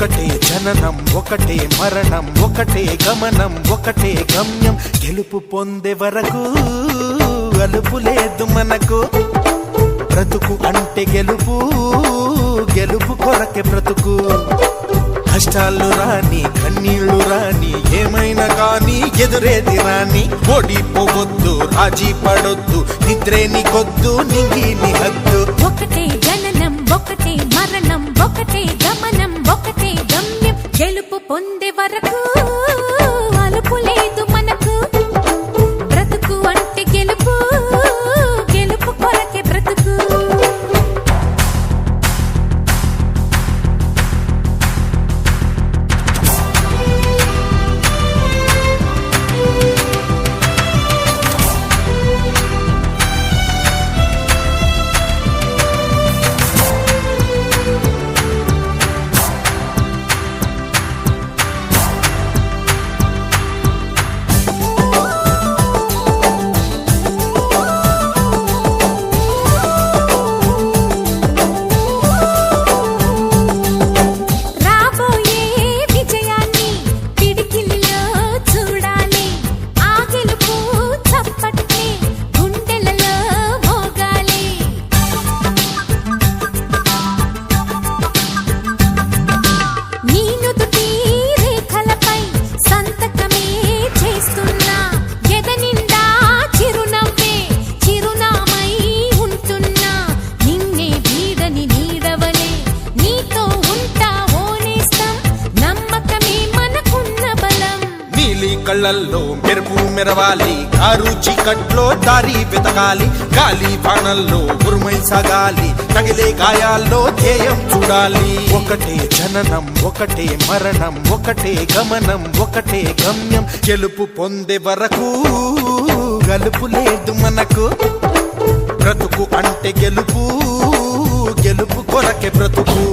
ఒకటే జననం ఒకటే మరణం ఒకటే గమనం ఒకటే గమ్యం గెలుపు పొందే వరకు అలుపు లేదు మనకు బ్రతుకు అంటే గెలుపు గెలుపు కొరకే బ్రతుకు కష్టాలు రాని కన్నీళ్లు రాని ఏమైనా కానీ ఎదురేది రాని ఓడిపోవద్దు రాజీ పడొద్దు నిద్రే నీకొద్దు నింగి నీ హద్దు ఒకటే జననం ఒకటే మరణం ఒకటే గమనం ఒకటే గమ్యం గెలుపు పొందే వరకు అలుపు లేదు మనకు బ్రతుకు అంటే గెలుపు గెలుపు కొరకే బ్రతుకు కళ్ళల్లో మెరుపు మెరవాలి కారు చీకట్లో దారి వెతకాలి గాలి బాణల్లో ఉరుమై సాగాలి తగిలే గాయాల్లో ధ్యేయం చూడాలి ఒకటే జననం ఒకటే మరణం ఒకటే గమనం ఒకటే గమ్యం గెలుపు పొందే వరకు గలుపు లేదు మనకు బ్రతుకు అంటే గెలుపు గెలుపు కొరకే బ్రతుకు